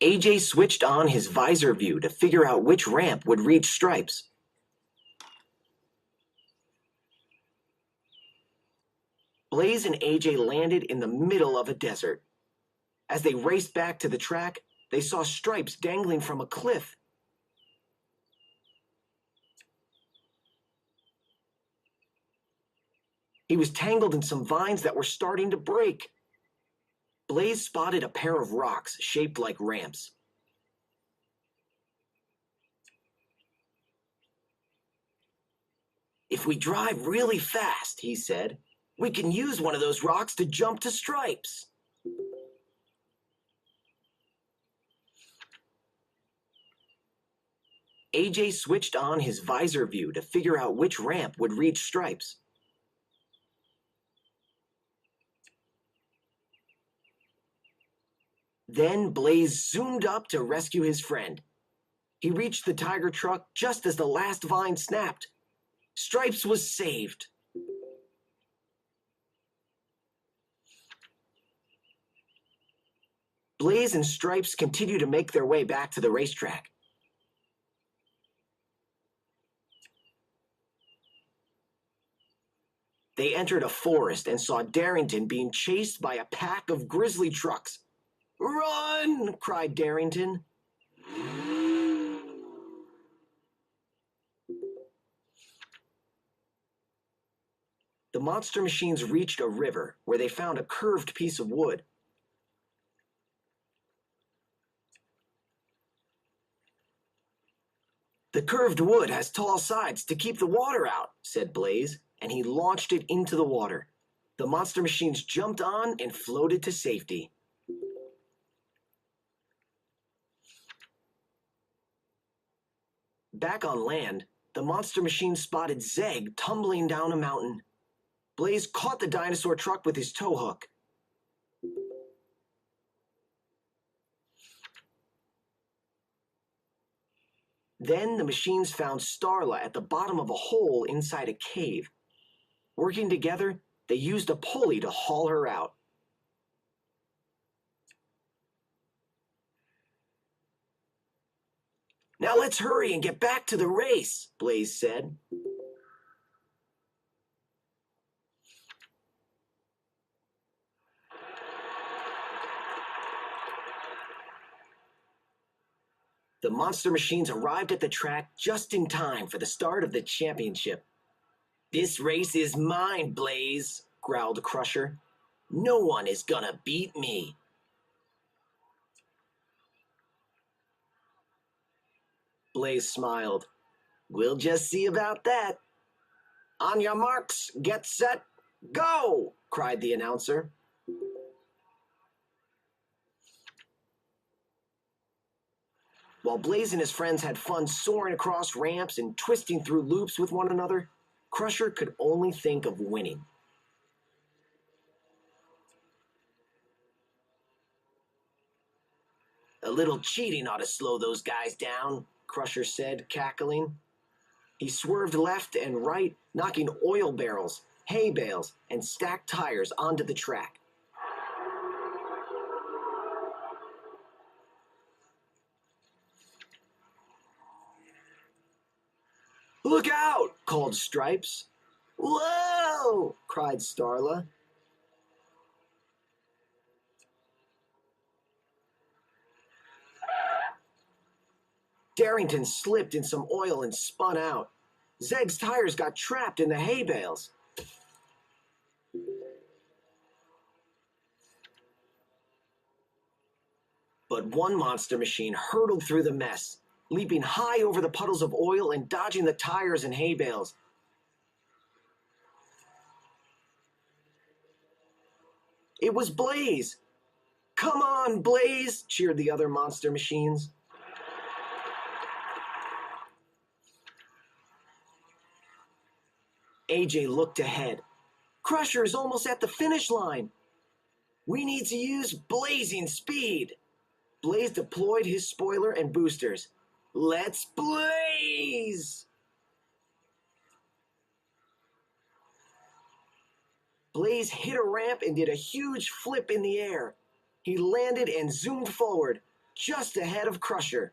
AJ switched on his visor view to figure out which ramp would reach Stripes. Blaze and AJ landed in the middle of a desert. As they raced back to the track, they saw Stripes dangling from a cliff. He was tangled in some vines that were starting to break. Blaze spotted a pair of rocks shaped like ramps. "If we drive really fast," he said, "we can use one of those rocks to jump to Stripes." AJ switched on his visor view to figure out which ramp would reach Stripes. Then Blaze zoomed up to rescue his friend. He reached the Tiger truck just as the last vine snapped. Stripes was saved. Blaze and Stripes continued to make their way back to the racetrack. They entered a forest and saw Darrington being chased by a pack of grizzly trucks. "Run!" cried Darrington. The monster machines reached a river where they found a curved piece of wood. "The curved wood has tall sides to keep the water out," said Blaze, and he launched it into the water. The monster machines jumped on and floated to safety. Back on land, the monster machine spotted Zeg tumbling down a mountain. Blaze caught the dinosaur truck with his tow hook. Then the machines found Starla at the bottom of a hole inside a cave. Working together, they used a pulley to haul her out. "Now let's hurry and get back to the race," Blaze said. The monster machines arrived at the track just in time for the start of the championship. "This race is mine, Blaze," growled Crusher. "No one is gonna beat me." Blaze smiled. "We'll just see about that." "On your marks, get set, go!" cried the announcer. While Blaze and his friends had fun soaring across ramps and twisting through loops with one another, Crusher could only think of winning. "A little cheating ought to slow those guys down," Crusher said, cackling. He swerved left and right, knocking oil barrels, hay bales, and stacked tires onto the track. "Look out!" called Stripes. "Whoa!" cried Starla. Darrington slipped in some oil and spun out. Zeg's tires got trapped in the hay bales. But one monster machine hurtled through the mess, leaping high over the puddles of oil and dodging the tires and hay bales. It was Blaze. "Come on, Blaze!" cheered the other monster machines. AJ looked ahead. Crusher is almost at the finish line. "We need to use blazing speed." Blaze deployed his spoiler and boosters. "Let's blaze!" Blaze hit a ramp and did a huge flip in the air. He landed and zoomed forward. just ahead of Crusher.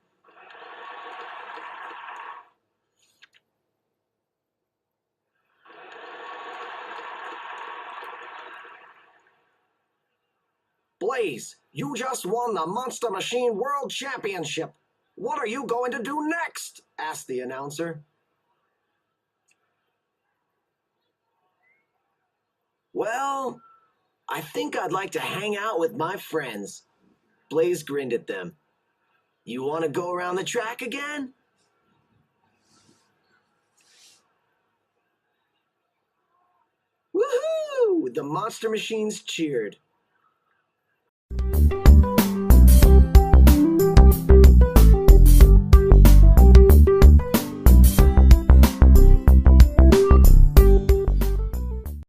Blaze, you just won the Monster Machine World Championship. What are you going to do next? Asked the announcer. Well, I think I'd like to hang out with my friends. Blaze grinned at them. You want to go around the track again? Woohoo! The Monster Machines cheered.